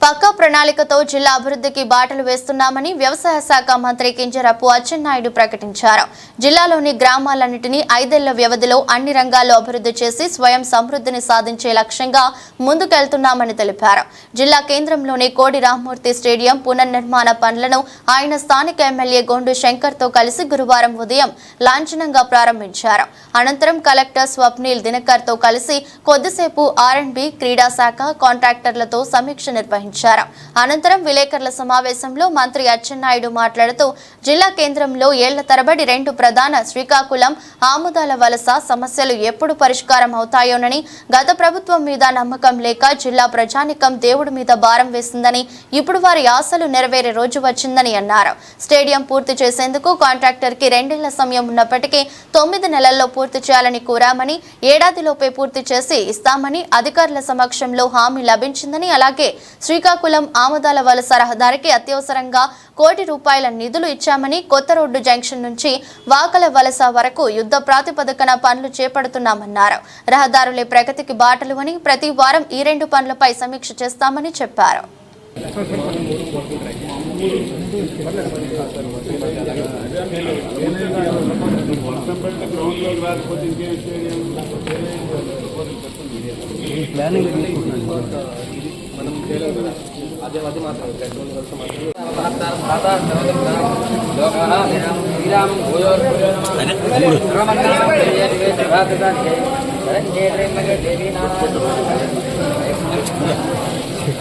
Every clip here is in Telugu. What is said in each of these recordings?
పక్కా ప్రణాళికతో జిల్లా అభివృద్ధికి బాటలు వేస్తున్నామని వ్యవసాయ శాఖ మంత్రి కింజరాపు అచ్చెన్నాయుడు ప్రకటించారు. జిల్లాలోని గ్రామాలన్నింటినీ 5 ఏళ్ల వ్యవధిలో అన్ని రంగాల్లో అభివృద్ధి చేసి స్వయం సమృద్ధిని సాధించే లక్ష్యంగా ముందుకెళ్తున్నామని తెలిపారు. జిల్లా కేంద్రంలోని కోడి రామ్మూర్తి స్టేడియం పునర్నిర్మాణ పనులను ఆయన స్థానిక ఎమ్మెల్యే గొండు శంకర్తో కలిసి గురువారం ఉదయం లాంఛనంగా ప్రారంభించారు. అనంతరం కలెక్టర్ స్వప్నిల్ దినకర్తో కలిసి కొద్దిసేపు R&B క్రీడా శాఖ కాంట్రాక్టర్లతో సమీక్ష నిర్వహించారు. అనంతరం విలేకరుల సమావేశంలో మంత్రి అచ్చెన్నాయుడు మాట్లాడుతూ జిల్లా కేంద్రంలో ఏళ్ల తరబడి 2 ప్రధాన శ్రీకాకుళం ఆముదాల వలస సమస్యలు ఎప్పుడు పరిష్కారం అవుతాయోనని, గత ప్రభుత్వం మీద నమ్మకం లేక జిల్లా ప్రజానికం దేవుడి మీద భారం వేసిందని, ఇప్పుడు వారి ఆశలు నెరవేరే రోజు వచ్చిందని అన్నారు. స్టేడియం పూర్తి చేసేందుకు కాంట్రాక్టర్ కి 2 ఏళ్ల సమయం ఉన్నప్పటికీ 9 నెలల్లో పూర్తి చేయాలని కోరామని, ఏడాదిలోపే పూర్తి చేసి ఇస్తామని అధికారుల సమక్షంలో హామీ లభించిందని, అలాగే శ్రీకాకుళం ఆముదాల వలస రహదారికి అత్యవసరంగా ₹1 కోటి నిధులు ఇచ్చామని, కొత్త రోడ్డు జంక్షన్ నుంచి వాకల వలస వరకు యుద్ధ ప్రాతిపదికన పనులు చేపడుతున్నామన్నారు. రహదారులే ప్రగతికి బాటలు అని, ప్రతి వారం ఈ 2 పనులపై సమీక్ష చేస్తామని చెప్పారు.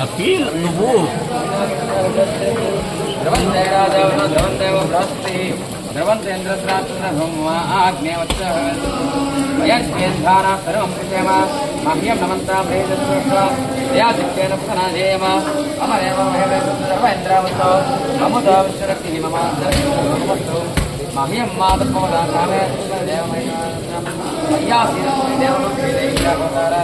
Apil nubu. Dravante raja va dravante va prasti. Dravante indra sratra bhumma agne vacha. Yan kendhara sarvam prithema. Mahyam namanta predasva. Ya dikkena putana deva. Amareva mahela sarvendra vacha. Amuda visharakti mama sarvamatu. Mahyam madapona kame deva mahela. Ya sira deva mahela kotara.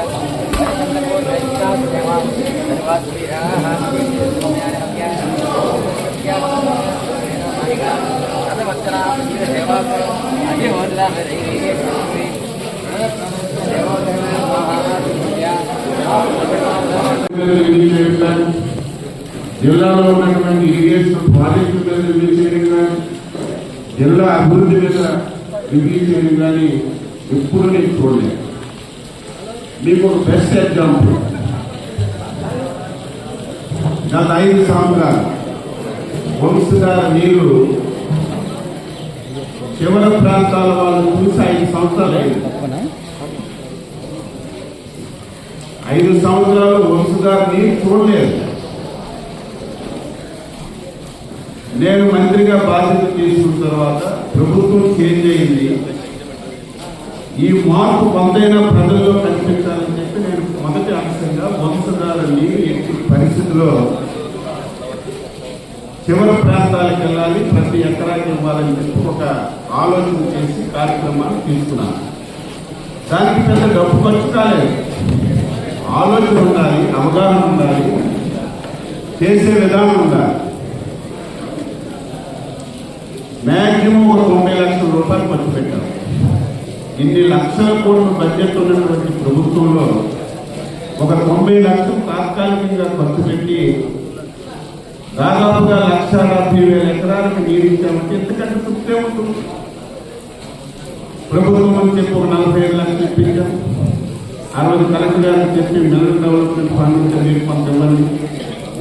జిల్లాలో ఉన్నటువంటి ఇరిగేషన్ ప్రాజెక్టు మీద రివ్యూ చేయడం కానీ, జిల్లా అభివృద్ధి మీద రివ్యూ చేయడం కానీ ఎప్పుడు నేను చూడలేదు. మీకు ఒక బెస్ట్ ఎగ్జాంపుల్, గత 5 సంవత్సరాలు వంశధార నీరు చివరి ప్రాంతాల వాళ్ళు చూసి 5 సంవత్సరాలు అయింది. 5 సంవత్సరాలు వంశధార నీరు చూడలేదు. నేను మంత్రిగా బాధ్యత తీసుకున్న తర్వాత ప్రభుత్వం చేంజ్ అయింది. ఈ మార్పు కొంతైనా ప్రజల్లో కనిపించాలని చెప్పి నేను మొదటి అంశంగా వంశధార నీరు ఎట్టి పరిస్థితిలో చివరి ప్రాంతాలకు వెళ్ళాలి, ప్రతి ఎకరాకి ఇవ్వాలని చెప్పి ఒక ఆలోచన చేసి కార్యక్రమాన్ని తీసుకున్నాను. దానికి పెద్ద డబ్బు ఖర్చు కాలేదు. ఆలోచన ఉండాలి, అవగాహన ఉండాలి, చేసే విధానం ఉండాలి. మ్యాక్సిమం ఒక 90 లక్షల రూపాయలు ఖర్చు పెట్టాను. ఇన్ని లక్షల కోట్ల బడ్జెట్ ఉన్నటువంటి ప్రభుత్వంలో ఒక 90 లక్షలు తాత్కాలికంగా ఖర్చు పెట్టి దాదాపుగా 1,70,000 ఎకరాలకు నీరు ఇచ్చామంటే ఎందుకంటే తృప్తే ఉంటుంది. ప్రభుత్వం అని చెప్పి ఒక 45 లక్షలు ఇప్పించాం. ఆ రోజు కలెక్టర్ గారికి చెప్పి మినరల్ డెవలప్మెంట్ ఫండ్ నుంచి మీరు కొంత ఇవ్వండి,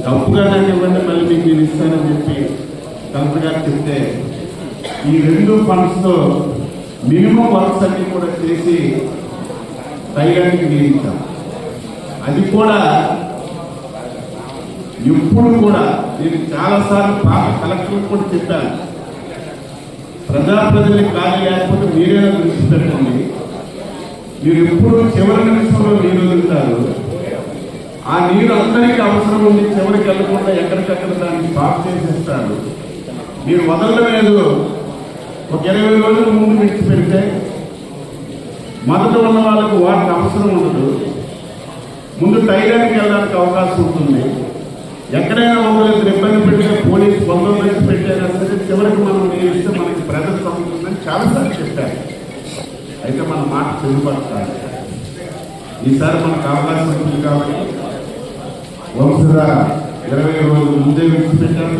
డబ్బుగా నాకు ఇవ్వండి, మళ్ళీ మీకు నేను ఇస్తానని చెప్పి కలెక్టర్ గారు చెప్తే ఈ 2 ఫండ్స్తో మినిమం వర్క్స్ అన్ని కూడా చేసి తైలానికి నీరించాం. అది కూడా ఎప్పుడు కూడా నేను చాలాసార్లు పాత కలెక్టర్ కూడా చెప్పాను, ప్రజలకు ఖాళీ లేకపోతే మీరేనా దృష్టి పెట్టండి. మీరు ఎప్పుడు చివరి నిమిషంలో నీరు వదులుతారు. ఆ నీరు అందరికీ అవసరం ఉంది, చివరికి వెళ్ళకుండా ఎక్కడికక్కడ దాన్ని పాస్ చేసేస్తారు. మీరు వదలలేదు ఒక 20 రోజుల ముందు విడిచి పెడితే మొదట ఉన్న వాళ్ళకు వాటికి అవసరం ఉండదు. ముందు టైరానికి వెళ్ళడానికి అవకాశం ఉంటుంది. ఎక్కడైనా ఒకరు ఇబ్బంది పెడితే పోలీసు బందోబస్తు పెట్టైనా సరే చివరికి మనం నీరు ఇస్తే మనకి ప్రదర్శన ఉంటుందని చాలాసార్లు చెప్పారు. అయితే మన మాట చెల్లుపడతారు. ఈసారి మనకు అవకాశం ఉంటుంది కాబట్టి వంశధార 20 రోజుల ముందే విడిచిపెట్టారు.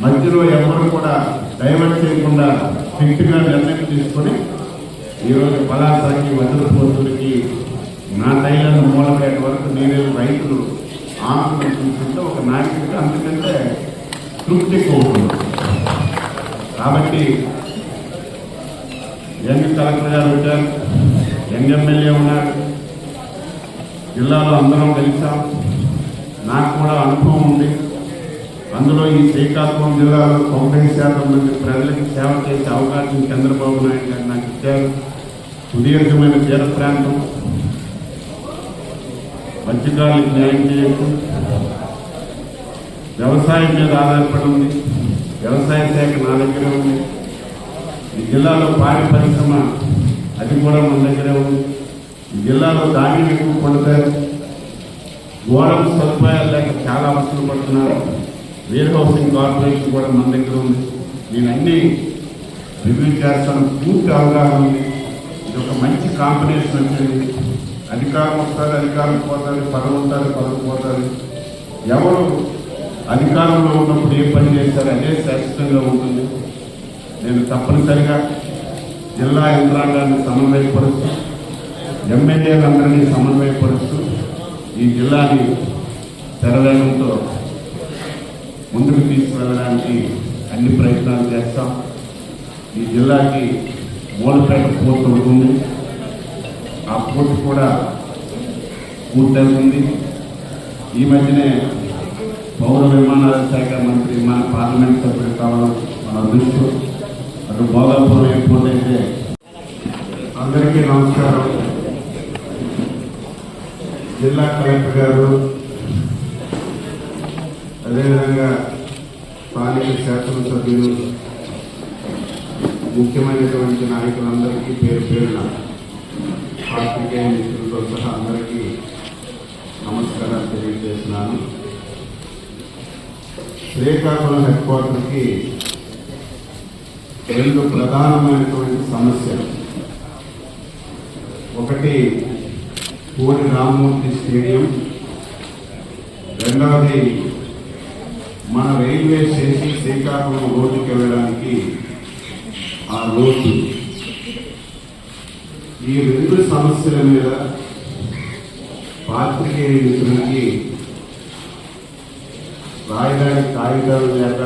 మధ్యలో ఎవరు కూడా డైవర్ట్ చేయకుండా స్ట్రిక్ట్గా నిర్ణయం తీసుకొని ఈరోజు పలాసాకి వజ్రపోతులకి నా టైలర్ మూలపేట వరకు నేను రైతులు ఆనందం చూస్తుంటే ఒక నాయకుడిగా అందుకంటే తృప్తి కోరుతుంది. కాబట్టి యంగ్ కలెక్టర్ గారు వచ్చారు, యంగ్ ఎమ్మెల్యే ఉన్నారు, జిల్లాలో అందరం కలిసాం. నాకు కూడా అనుభవం ఉంది. అందులో ఈ శ్రీకాకుళం జిల్లాలో 90% మంది ప్రజలకు సేవ చేసే అవకాశం చంద్రబాబు నాయుడు గారు నాకు ఇచ్చారు. సుదీర్ఘమైన తీర ప్రాంతం, మత్స్యకారులకు న్యాయం చేయొచ్చు, వ్యవసాయం మీద ఆధారపడి ఉంది, వ్యవసాయ శాఖ నా దగ్గరే ఉంది. ఈ జిల్లాలో పాడి పరిశ్రమ అది కూడా మన దగ్గరే ఉంది. ఈ జిల్లాలో ధాన్యం ఎక్కువ పడతారు, గోడల సదుపాయాలు లేక చాలా అవసరం పడుతున్నారు. వేర్ హౌసింగ్ కార్పొరేషన్ కూడా మన దగ్గర ఉంది. నేను అన్ని రివ్యూ చేస్తాను, పూర్తి అవగాహన ఉంది. ఇది ఒక మంచి కాంబినేషన్ వచ్చింది. అధికారం వస్తారు, అధికారం పోతారు, పదవి ఉంటారు, పదవి పోతారు. ఎవరు అధికారంలో ఉన్నప్పుడు ఏ పని చేస్తారు అదే శాశ్వతంగా ఉంటుంది. నేను తప్పనిసరిగా జిల్లా యంత్రాంగాన్ని సమన్వయపరుస్తూ, ఎమ్మెల్యేలందరినీ సమన్వయపరుస్తూ ఈ జిల్లాని తెరవేగంతో ముందుకు తీసుకువెళ్ళడానికి అన్ని ప్రయత్నాలు చేస్తాం. ఈ జిల్లాకి మూలపేట పోర్టు ఉంటుంది, ఆ పోర్టు కూడా పూర్తవుతుంది. ఈ మధ్యనే పౌర విమానాల శాఖ మంత్రి మన పార్లమెంట్ సభ్యులు కావడం మన అదృష్టం. అటు భోగాపురం ఎయిర్పోర్ట్ అయితే. అందరికీ నమస్కారం. జిల్లా కలెక్టర్ గారు, అదేవిధంగా స్థానిక శాసనసభ్యులు, ముఖ్యమైనటువంటి నాయకులందరికీ పేరు పేరున పాత్రికేయ మిత్రులతో సహా అందరికీ నమస్కారాలు తెలియజేస్తున్నాను. శ్రీకాకుళం హెడ్ క్వార్టర్కి 2 ప్రధానమైనటువంటి సమస్యలు. ఒకటి కోడి రామ్మూర్తి స్టేడియం, రెండవది మన రైల్వే స్టేషన్ శ్రీకాకుళం రోడ్డుకి వెళ్ళడానికి ఆ రోడ్డు. ఈ 2 సమస్యల మీద పాత్రికేయ మిత్రులకి రాయడానికి కాగితాలు లేక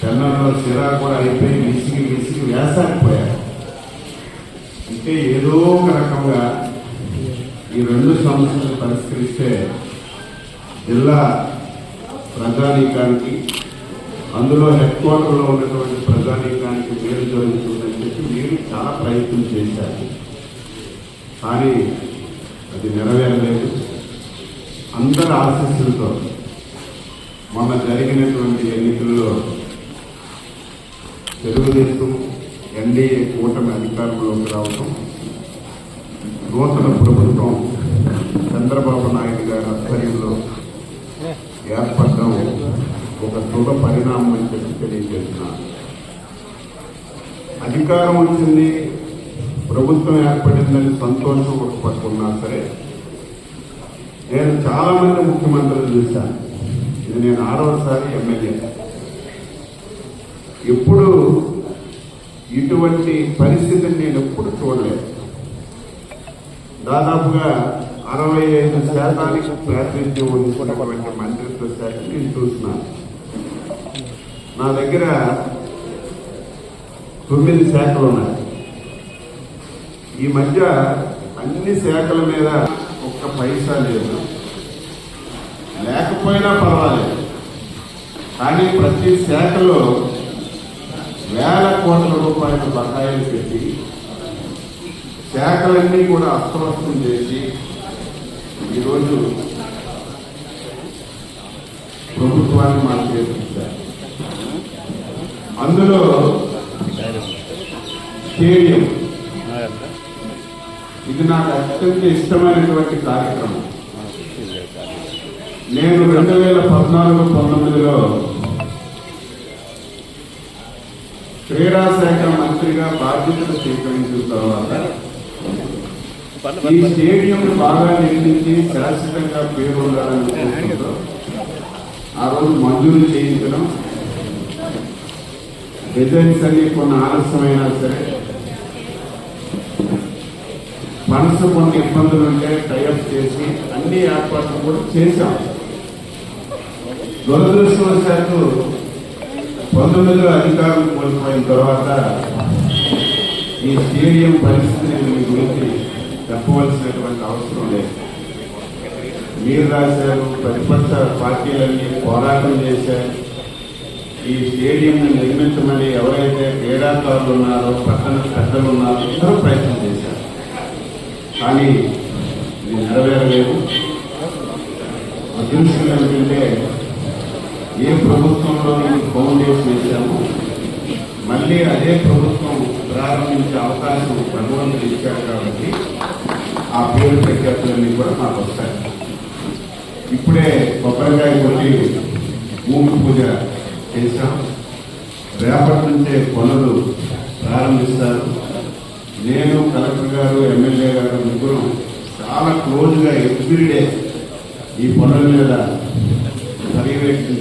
పెన్నుల్లో సిరా కూడా అయిపోయి విసిగి వేసాకపోయారు. అంటే ఏదో ఒక రకంగా ఈ 2 సమస్యలు పరిష్కరిస్తే జిల్లా ప్రజానీకానికి, అందులో హెడ్ క్వార్టర్లో ఉన్నటువంటి ప్రజానీకానికి మేలు జరుగుతుందని చెప్పి మీరు చాలా ప్రయత్నం చేశారు. కానీ అది నెరవేరలేదు. అందరి ఆశీస్సులతో మొన్న జరిగినటువంటి ఎన్నికల్లో తెలుగుదేశం ఎన్డీఏ కూటమి అధికారంలోకి రావడం, నూతన ప్రభుత్వం చంద్రబాబు నాయుడు గారి ఆధ్వర్యంలో ఏర్పడడం ఒక శుభ పరిణామం అని చెప్పి తెలియజేస్తున్నారు. అధికారం వచ్చింది, ప్రభుత్వం ఏర్పడిందని సంతోషం ఒక పట్టుకున్నా సరే, నేను చాలా మంది ముఖ్యమంత్రులు చూశాను. ఇది నేను 6వసారి ఎమ్మెల్యే. ఎప్పుడు ఇటువంటి పరిస్థితిని నేను ఎప్పుడు చూడలేదు. దాదాపుగా 65% ప్రాతినిధ్యం వహిస్తున్నటువంటి మంత్రిత్వ శాఖ నేను చూస్తున్నాను. నా దగ్గర 9 శాఖలు ఉన్నాయి. ఈ మధ్య అన్ని శాఖల మీద ఒక్క పైసా లేదు. లేకపోయినా పర్వాలేదు, కానీ ప్రతి శాఖలో వేల కోట్ల రూపాయల బకాయిలు పెట్టి శాఖలన్నీ కూడా అస్తవ్యస్తం చేసి ఈరోజు ప్రభుత్వాన్ని మాకు చేర్పించారు. అందులో స్టేడియం ఇది నాకు అత్యంత ఇష్టమైనటువంటి కార్యక్రమం. నేను 2014-19లో క్రీడా శాఖ మంత్రిగా బాధ్యతలు స్వీకరించిన తర్వాత ఈ స్టేడియం బాగా నిర్మించి శాశ్వతంగా పేరు ఉండాలని కోరుకుంటూ ఆ రోజు మంజూరు చేయించడం, డిజైన్స్ అన్ని కొన్ని ఆలస్యమైనా సరే, మనసు కొన్ని ఇబ్బందులు ఉంటే టైఅప్ చేసి అన్ని ఏర్పాట్లు కూడా చేశాం. దురదృష్టవశాత్తు 19లో అధికారం కోల్పోయిన తర్వాత ఈ స్టేడియం పరిస్థితిని మీ గురించి చెప్పవలసినటువంటి అవసరం లేదు. మీరు రాశారు, ప్రతిపక్ష పార్టీలన్నీ పోరాటం చేశారు. ఈ స్టేడియం నిర్మించమని ఎవరైతే క్రీడాకారులు ఉన్నారో, పట్టణ పెద్దలు ఉన్నారో అందరూ ప్రయత్నం చేశారు. కానీ ఇది నెరవేరలేదు. అదృష్టం ఏంటంటే ఏ ప్రభుత్వంలో ఈ ఫౌండేషన్ వేశామో మళ్ళీ అదే ప్రభుత్వం ప్రారంభించే అవకాశం భగవంతుడు ఇచ్చారు కాబట్టి ఆ పేరు ప్రఖ్యాతులన్నీ కూడా మాకు వస్తాయి. ఇప్పుడే కొబ్బరికాయ కొట్టి భూమి పూజ చేశాం. రేపటి నుంచే పనులు ప్రారంభిస్తారు. నేను, కలెక్టర్ గారు, ఎమ్మెల్యే గారు ముగ్గురు చాలా క్లోజ్గా ఎవ్రీడే ఈ పనుల మీద పర్యవేక్షణ